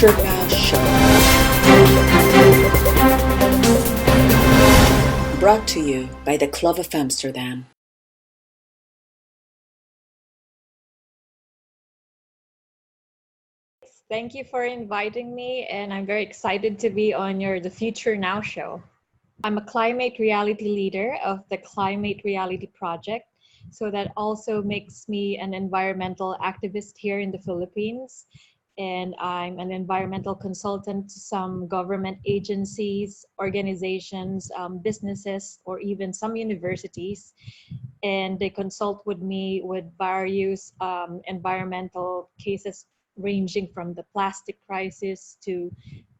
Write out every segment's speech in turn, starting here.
Shirk Show. Brought to you by the Club of Amsterdam. Thank you for inviting me, and I'm very excited to be on your The Future Now show. I'm a climate reality leader of the Climate Reality Project, so that also makes me an environmental activist here in the Philippines. And I'm an environmental consultant to some government agencies, organizations, businesses, or even some universities. And they consult with me with various environmental cases ranging from the plastic crisis to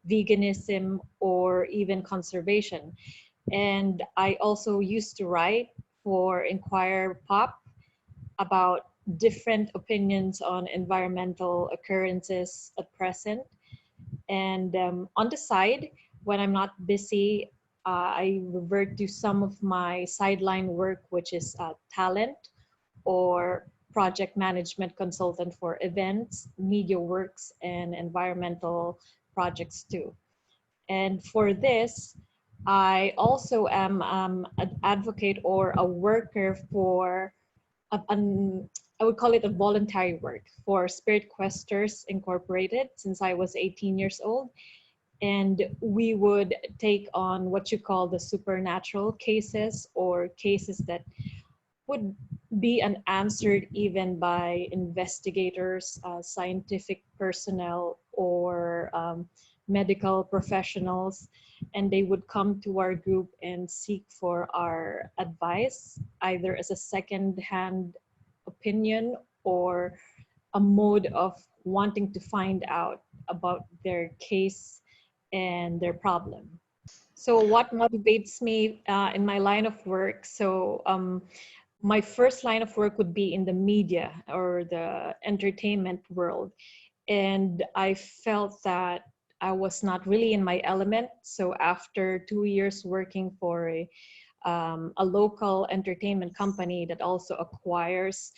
veganism or even conservation. And I also used to write for Inquirer Pop about different opinions on environmental occurrences at present. And on the side, when I'm not busy, I revert to some of my sideline work, which is talent or project management consultant for events, media works, and environmental projects too. And for this, I also am an advocate or a worker for, I would call it a voluntary work for Spirit Questers Incorporated since I was 18 years old. And we would take on what you call the supernatural cases or cases that would be unanswered even by investigators, scientific personnel, or medical professionals. And they would come to our group and seek for our advice, either as a second-hand opinion or a mode of wanting to find out about their case and their problem. So what motivates me in my line of work? So my first line of work would be in the media or the entertainment world. And I felt that I was not really in my element. So after 2 years working for a local entertainment company that also acquires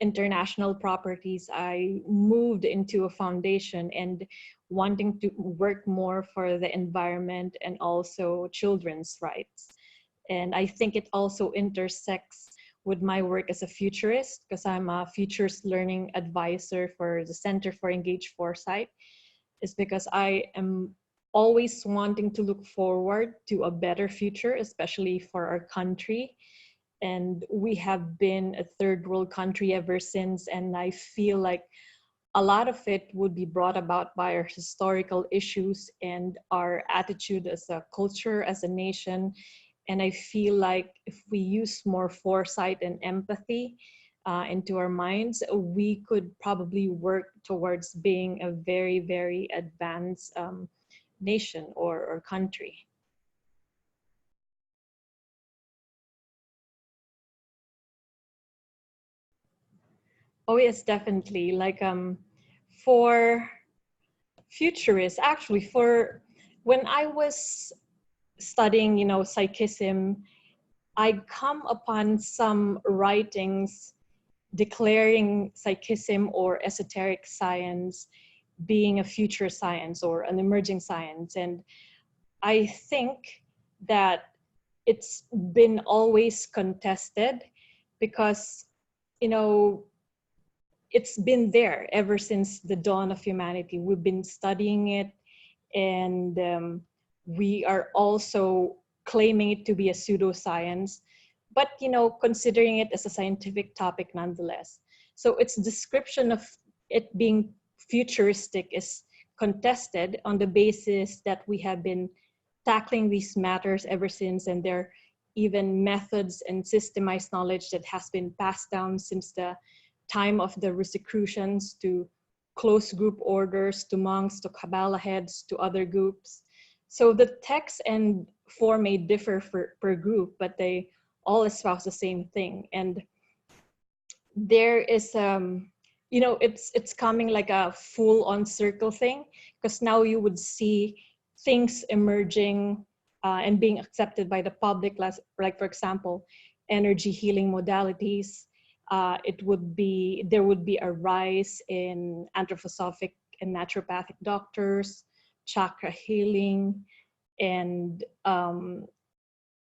international properties, I moved into a foundation and wanting to work more for the environment and also children's rights. And I think it also intersects with my work as a futurist because I'm a futures learning advisor for the Center for Engaged Foresight, is because I am always wanting to look forward to a better future, especially for our country. And we have been a third world country ever since, and I feel like a lot of it would be brought about by our historical issues and our attitude as a culture, as a nation. And I feel like if we use more foresight and empathy into our minds, we could probably work towards being a very, very advanced nation or country. Oh yes, definitely. Like for futurists, actually, for when I was studying, Psychism, I come upon some writings declaring Psychism or Esoteric Science being a future science or an emerging science. And I think that it's been always contested because, you know, it's been there ever since the dawn of humanity. We've been studying it, and we are also claiming it to be a pseudoscience, but considering it as a scientific topic nonetheless. So its description of it being futuristic is contested on the basis that we have been tackling these matters ever since, and there are even methods and systemized knowledge that has been passed down since the time of the Rosicrucians to close group orders, to monks, to Kabbalah heads, to other groups. So the text and form may differ per group, but they all espouse the same thing. And there is, it's coming like a full-on circle thing, because now you would see things emerging and being accepted by the public, like for example, energy healing modalities. There would be a rise in anthroposophic and naturopathic doctors, chakra healing, and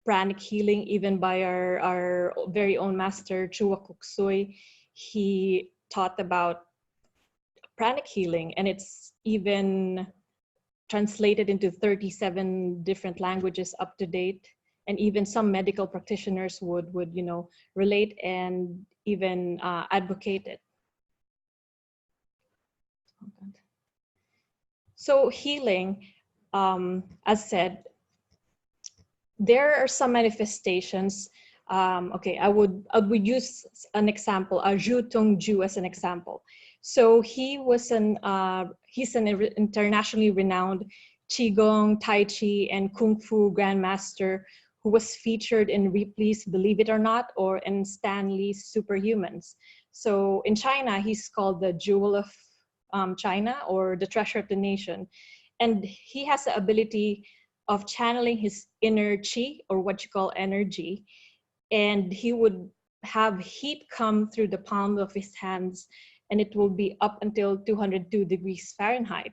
pranic healing, even by our very own master, Chua Kuk Sui. He taught about pranic healing, and it's even translated into 37 different languages up to date. And even some medical practitioners would relate and even advocate it. So healing, as said, there are some manifestations. I would use an example, Zhu Tongju as an example. So he's an internationally renowned Qigong, Tai Chi, and Kung Fu grandmaster who was featured in Ripley's Believe It or Not or in Stanley's Superhumans. So in China, he's called the Jewel of China, or the Treasure of the Nation. And he has the ability of channeling his inner chi, or what you call energy, and he would have heat come through the palm of his hands, and it will be up until 202 degrees Fahrenheit.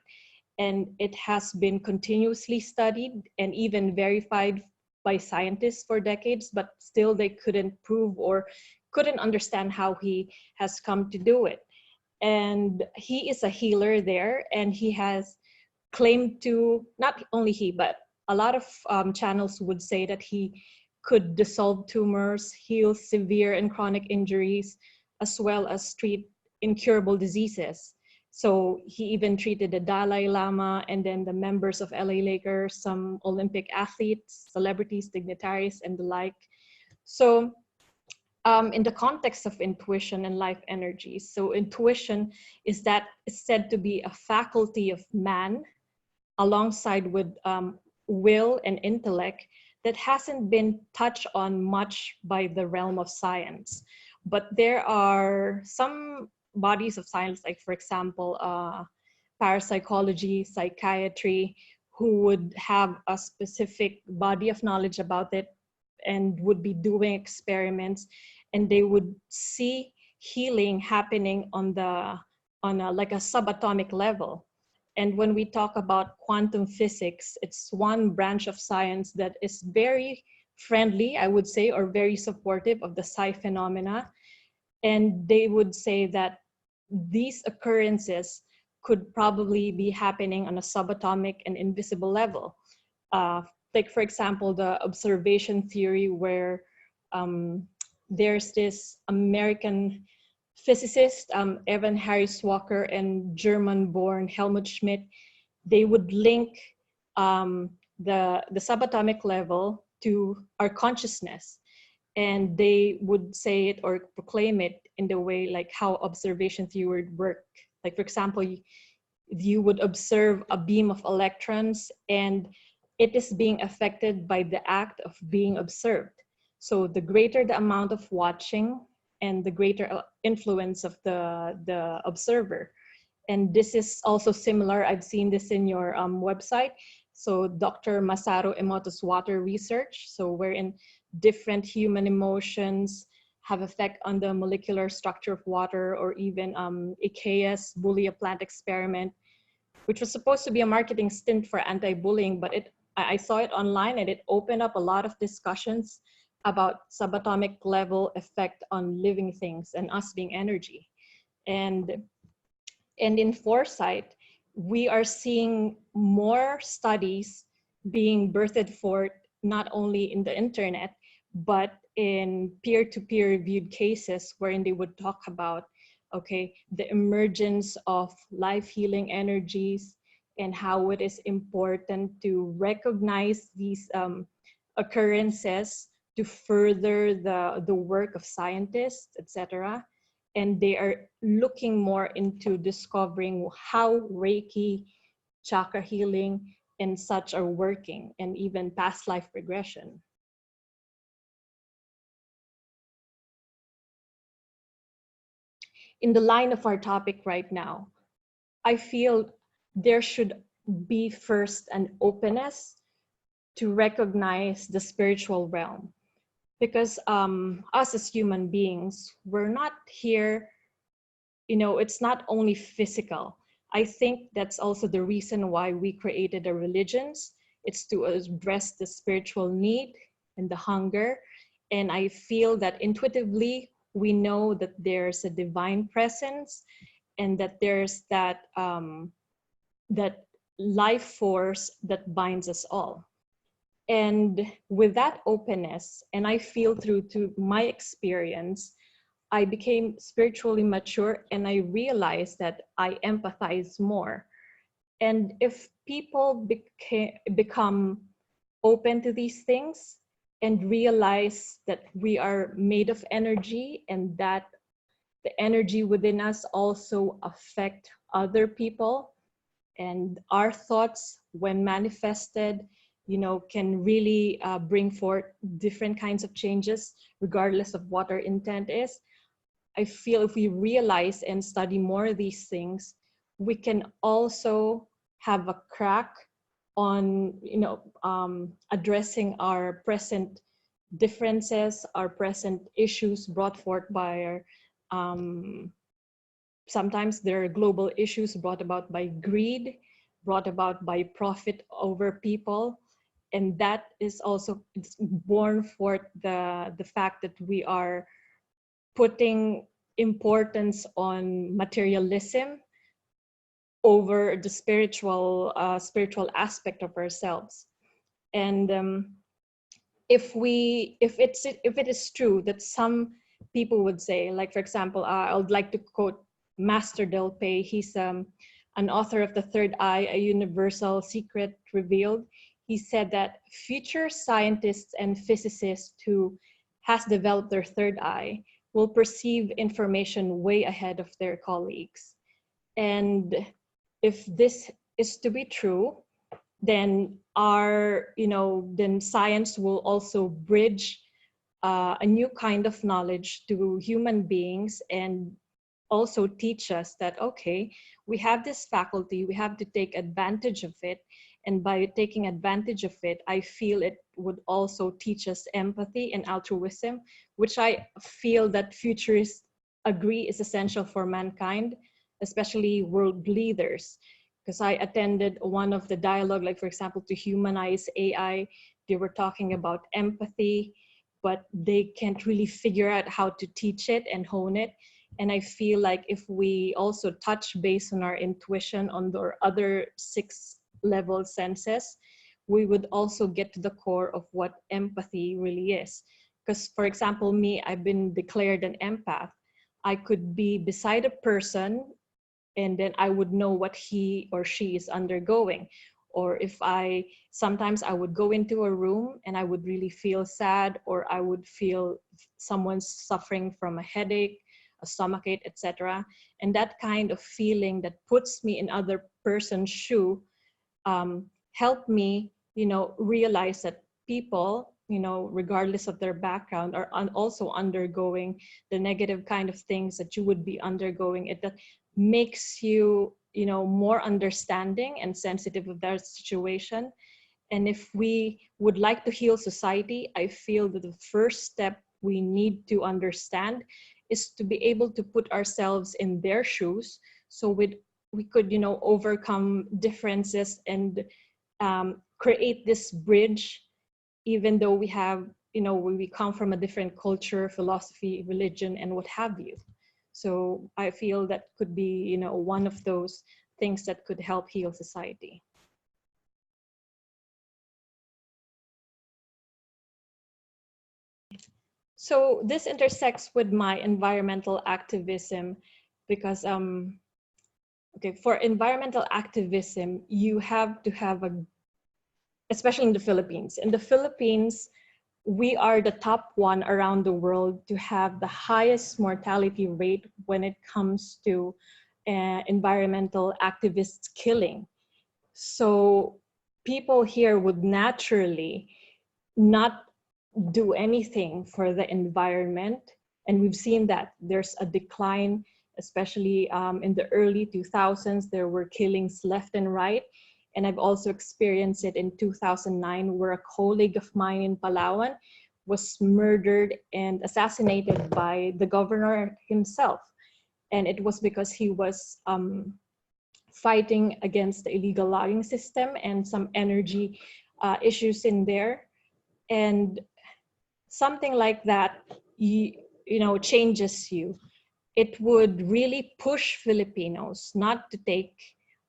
And it has been continuously studied and even verified by scientists for decades, but still they couldn't prove or couldn't understand how he has come to do it. And he is a healer there, and he has claimed to, not only he, but a lot of channels would say that he could dissolve tumors, heal severe and chronic injuries, as well as treat incurable diseases. So he even treated the Dalai Lama and then the members of LA Lakers, some Olympic athletes, celebrities, dignitaries, and the like. So in the context of intuition and life energies, so intuition is said to be a faculty of man alongside with will and intellect that hasn't been touched on much by the realm of science. But there are some bodies of science, like for example, parapsychology, psychiatry, who would have a specific body of knowledge about it and would be doing experiments, and they would see healing happening on a like a subatomic level. And when we talk about quantum physics, it's one branch of science that is very friendly, I would say, or very supportive of the psi phenomena. And they would say that these occurrences could probably be happening on a subatomic and invisible level. Like, for example, the observation theory, where there's this American physicist, Evan Harris Walker, and German-born Helmut Schmidt. They would link the subatomic level to our consciousness, and they would say it or proclaim it in the way like how observation theory would work. Like, for example, you would observe a beam of electrons, and it is being affected by the act of being observed. So the greater the amount of watching, and the greater influence of the observer. And this is also similar, I've seen this in your website. So Dr. Masaru Emoto's water research, so wherein different human emotions have effect on the molecular structure of water, or even IKEA's Bully a Plant experiment, which was supposed to be a marketing stint for anti-bullying, but I saw it online, and it opened up a lot of discussions about subatomic level effect on living things and us being energy. And in foresight, we are seeing more studies being birthed forth, not only in the internet, but in peer-to-peer reviewed cases, wherein they would talk about, okay, the emergence of life healing energies and how it is important to recognize these occurrences to further the work of scientists, etc. And they are looking more into discovering how Reiki, chakra healing, and such are working, and even past life regression. In the line of our topic right now, I feel there should be first an openness to recognize the spiritual realm. Because us as human beings, we're not here, it's not only physical. I think that's also the reason why we created the religions. It's to address the spiritual need and the hunger. And I feel that intuitively, we know that there's a divine presence and that there's that, that life force that binds us all. And with that openness, and I feel through to my experience, I became spiritually mature and I realized that I empathize more. And if people become open to these things and realize that we are made of energy and that the energy within us also affect other people, and our thoughts when manifested, you know, can really bring forth different kinds of changes regardless of what our intent is. I feel if we realize and study more of these things, we can also have a crack on, you know, addressing our present differences, our present issues brought forth by our, sometimes there are global issues brought about by greed, brought about by profit over people. And that is also, it's born forth the fact that we are putting importance on materialism over the spiritual aspect of ourselves. And if it is true that some people would say, like for example, I would like to quote Master Del Pei. He's an author of The Third Eye, A Universal Secret Revealed. He said that future scientists and physicists who has developed their third eye will perceive information way ahead of their colleagues. And if this is to be true, then then science will also bridge a new kind of knowledge to human beings and also teach us that, okay, we have this faculty, we have to take advantage of it. And by taking advantage of it, I feel it would also teach us empathy and altruism, which I feel that futurists agree is essential for mankind, especially world leaders. Because I attended one of the dialogue, like for example, to humanize AI, they were talking about empathy, but they can't really figure out how to teach it and hone it. And I feel like if we also touch base on our intuition on the other 6 level senses, we would also get to the core of what empathy really is. Because for example, me, I've been declared an empath. I could be beside a person and then I would know what he or she is undergoing. Or if sometimes I would go into a room and I would really feel sad, or I would feel someone's suffering from a headache, a stomachache, etc. And that kind of feeling that puts me in other person's shoe helped me, realize that people, regardless of their background, are also undergoing the negative kind of things that you would be undergoing. It that makes you, more understanding and sensitive of their situation. And if we would like to heal society, I feel that the first step we need to understand is to be able to put ourselves in their shoes, so we could, overcome differences and create this bridge, even though we have, we come from a different culture, philosophy, religion, and what have you. So I feel that could be, one of those things that could help heal society. So this intersects with my environmental activism because, okay, for environmental activism, you have to have especially in the Philippines. In the Philippines, we are the top one around the world to have the highest mortality rate when it comes to environmental activists killing. So people here would naturally not do anything for the environment. And we've seen that there's a decline, especially in the early 2000s, there were killings left and right. And I've also experienced it in 2009, where a colleague of mine in Palawan was murdered and assassinated by the governor himself. And it was because he was fighting against the illegal logging system and some energy issues in there. And something like that, you know, changes you. It would really push Filipinos not to take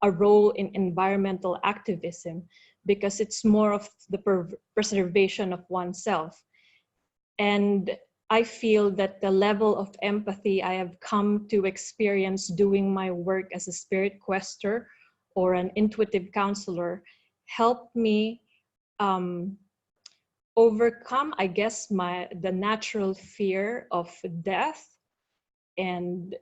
a role in environmental activism, because it's more of the preservation of oneself. And I feel that the level of empathy I have come to experience doing my work as a spirit quester or an intuitive counselor helped me overcome, I guess, the natural fear of death. And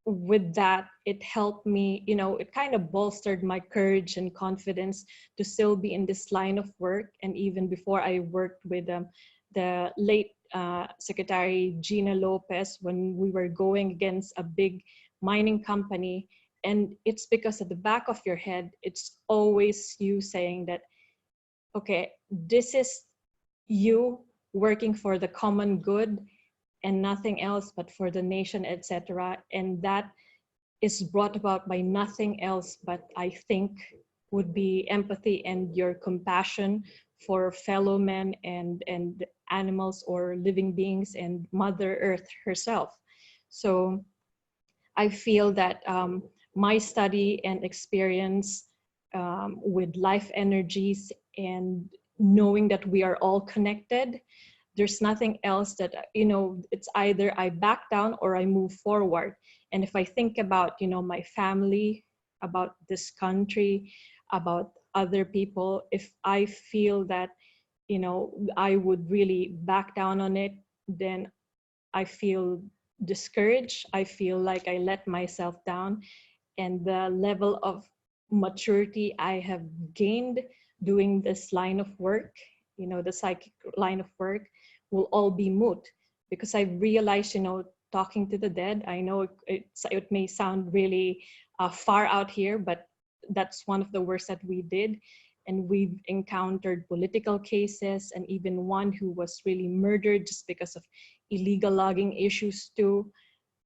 with that, it helped me, you know, it kind of bolstered my courage and confidence to still be in this line of work. And even before, I worked with the late Secretary Gina Lopez when we were going against a big mining company. And it's because at the back of your head, it's always you saying that, okay, this is you working for the common good and nothing else but for the nation, etc. And that is brought about by nothing else but, I think, would be empathy and your compassion for fellow men and animals or living beings and Mother Earth herself. So I feel that my study and experience with life energies and knowing that we are all connected, there's nothing else that, you know, it's either I back down or I move forward. And if I think about, you know, my family, about this country, about other people, if I feel that, you know, I would really back down on it, then I feel discouraged. I feel like I let myself down. And the level of maturity I have gained doing this line of work, you know, the psychic line of work, will all be moot, because I realized, you know, talking to the dead, I know it may sound really far out here, but that's one of the works that we did. And we've encountered political cases and even one who was really murdered just because of illegal logging issues too.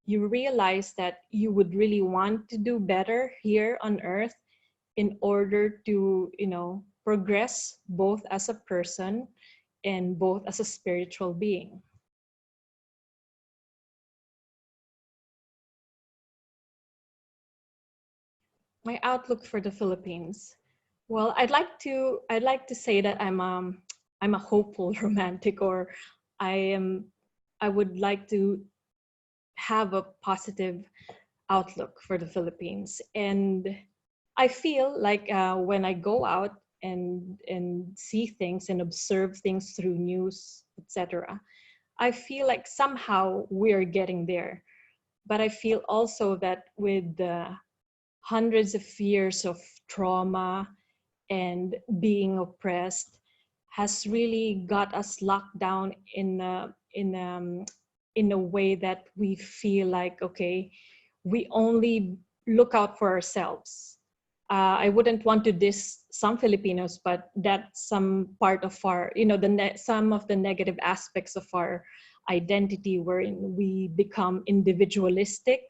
You realize that you would really want to do better here on earth in order to, you know, progress both as a person and both as a spiritual being. My outlook for the Philippines. Well, I'd like to say that I'm a hopeful romantic, or I would like to have a positive outlook for the Philippines. And I feel like when I go out and see things and observe things through news, etc., I feel like somehow we're getting there. But I feel also that with the hundreds of years of trauma and being oppressed has really got us locked down in a way that we feel like, okay, we only look out for ourselves. I wouldn't want to diss some Filipinos, but that's some part of our, you know, some of the negative aspects of our identity, wherein we become individualistic.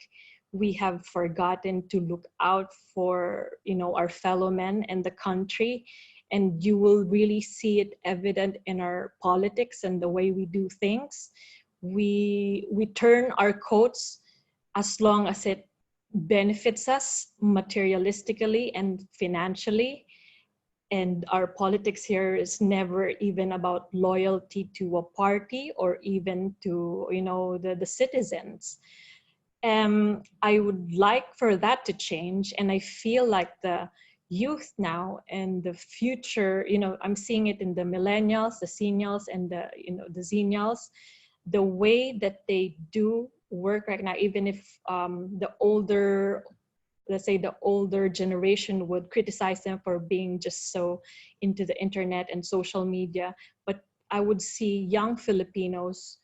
We have forgotten to look out for, you know, our fellow men and the country. And you will really see it evident in our politics and the way we do things. We turn our coats as long as it benefits us materialistically and financially. And our politics here is never even about loyalty to a party or even to, you know, the citizens. I would like for that to change. And I feel like the youth now and the future, you know, I'm seeing it in the millennials, the seniors, and the, you know, the zennials, the way that they do work right now, even if the older, let's say the older generation would criticize them for being just so into the internet and social media. But I would see young Filipinos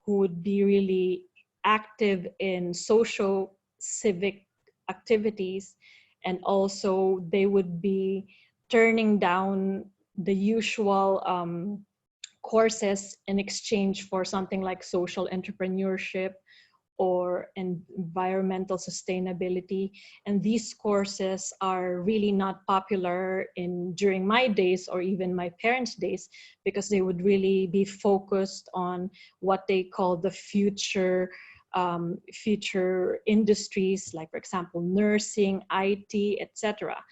who would be really active in social civic activities, and also they would be turning down the usual courses in exchange for something like social entrepreneurship or environmental sustainability. And these courses are really not popular during my days or even my parents' days, because they would really be focused on what they call the future industries, like for example, nursing, IT, etc.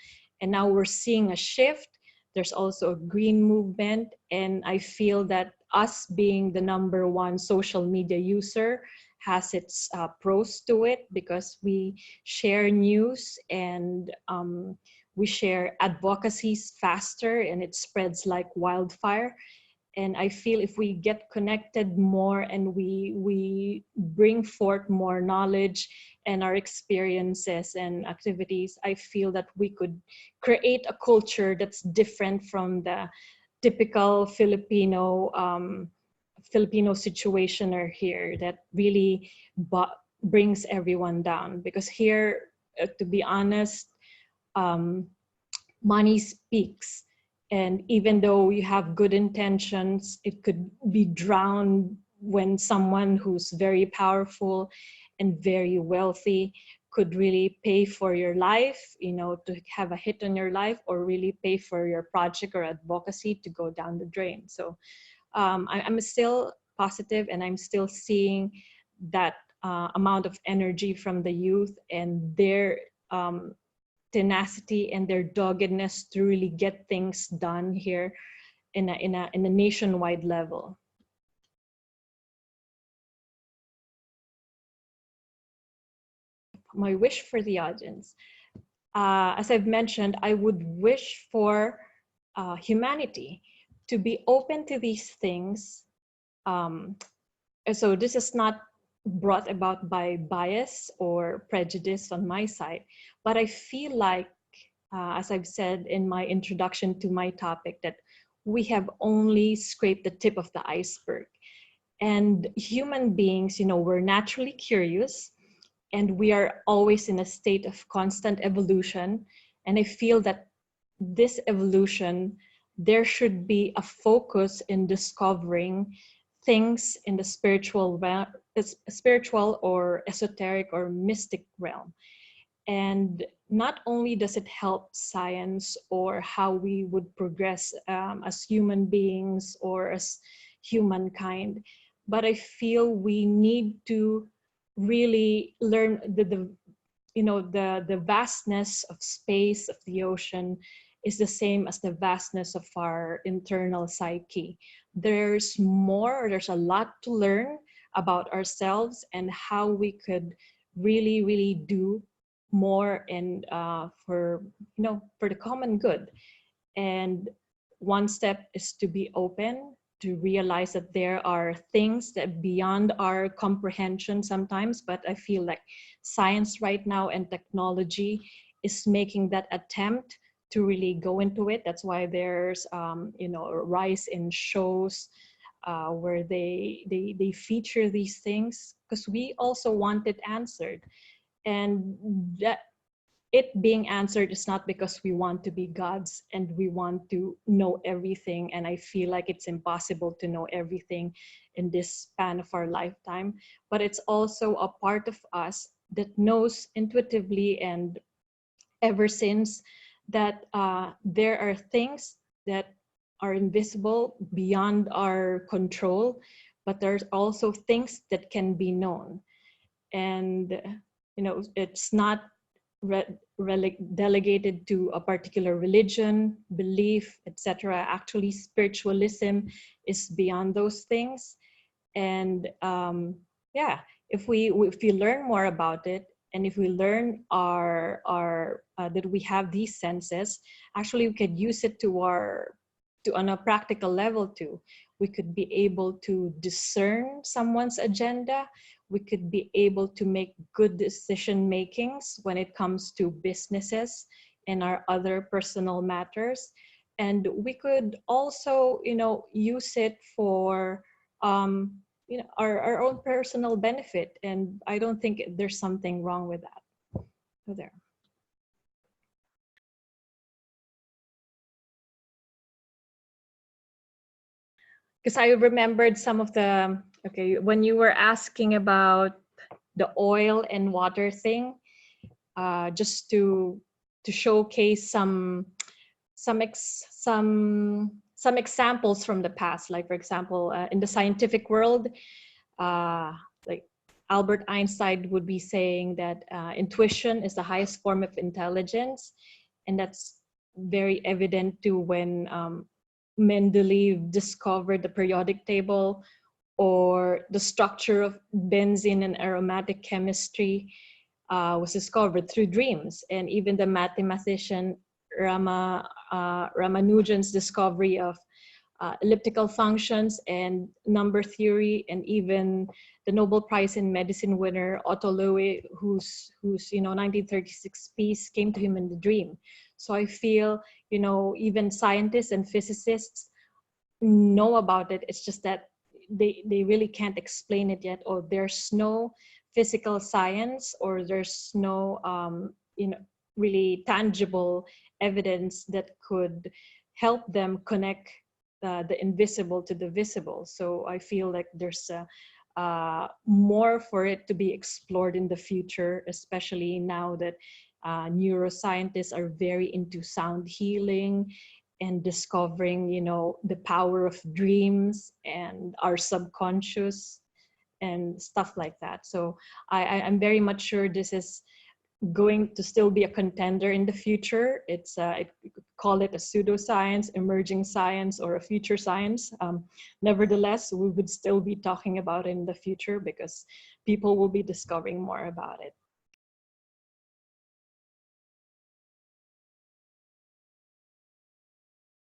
And now we're seeing a shift. There's also a green movement, and I feel that us being the #1 social media user has its pros to it, because we share news and we share advocacies faster, and it spreads like wildfire. And I feel if we get connected more and we bring forth more knowledge and our experiences and activities, I feel that we could create a culture that's different from the typical Filipino situation are here, that really brings everyone down. Because here, to be honest, um, money speaks. And even though you have good intentions, it could be drowned when someone who's very powerful and very wealthy could really pay for your life, to have a hit on your life, or really pay for your project or advocacy to go down the drain. So I'm still positive, and I'm still seeing that amount of energy from the youth and their tenacity and their doggedness to really get things done here in a nationwide level. My wish for the audience, as I've mentioned, I would wish for humanity to be open to these things. So this is not brought about by bias or prejudice on my side, but I feel like, as I've said in my introduction to my topic, that we have only scraped the tip of the iceberg. And human beings, we're naturally curious, and we are always in a state of constant evolution. And I feel that this evolution, there should be a focus in discovering things in the spiritual or esoteric or mystic realm. And not only does it help science or how we would progress as human beings or as humankind, but I feel we need to really learn the vastness of space, of the ocean, is the same as the vastness of our internal psyche. There's a lot to learn about ourselves and how we could really, really do more and for the common good. And one step is to be open, to realize that there are things that beyond our comprehension sometimes, but I feel like science right now and technology is making that attempt to really go into it. That's why there's a rise in shows where they feature these things, because we also want it answered. And that it being answered is not because we want to be gods and we want to know everything. And I feel like it's impossible to know everything in this span of our lifetime, but it's also a part of us that knows intuitively and ever since that there are things that are invisible, beyond our control, but there's also things that can be known. And it's not delegated to a particular religion, belief, etc. Actually, spiritualism is beyond those things. And if we learn more about it, and if we learn that we have these senses, actually we could use it on a practical level too. We could be able to discern someone's agenda. We could be able to make good decision makings when it comes to businesses and our other personal matters. And we could also, use it for, our own personal benefit. And I don't think there's something wrong with that. So there. Because I remembered some of the, when you were asking about the oil and water thing, just to showcase some examples from the past. Like, for example, in the scientific world, like Albert Einstein would be saying that intuition is the highest form of intelligence, and that's very evident too when Mendeleev discovered the periodic table, or the structure of benzene and aromatic chemistry was discovered through dreams. And even the mathematician Ramanujan's discovery of elliptical functions and number theory, and even the Nobel Prize in Medicine winner Otto Loewe, whose 1936 piece came to him in the dream. So I feel, even scientists and physicists know about it. It's just that they really can't explain it yet, or there's no physical science, or there's no really tangible evidence that could help them connect the invisible to the visible. So I feel like there's more for it to be explored in the future, especially now that neuroscientists are very into sound healing and discovering, the power of dreams and our subconscious and stuff like that. So I'm very much sure this is going to still be a contender in the future. It's you could call it a pseudoscience, emerging science, or a future science. Nevertheless, we would still be talking about it in the future because people will be discovering more about it.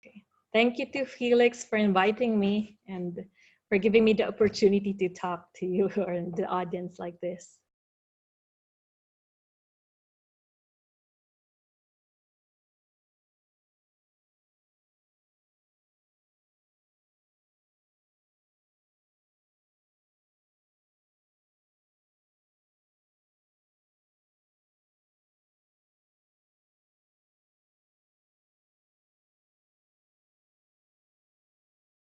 Okay. Thank you to Felix for inviting me and for giving me the opportunity to talk to you or the audience like this.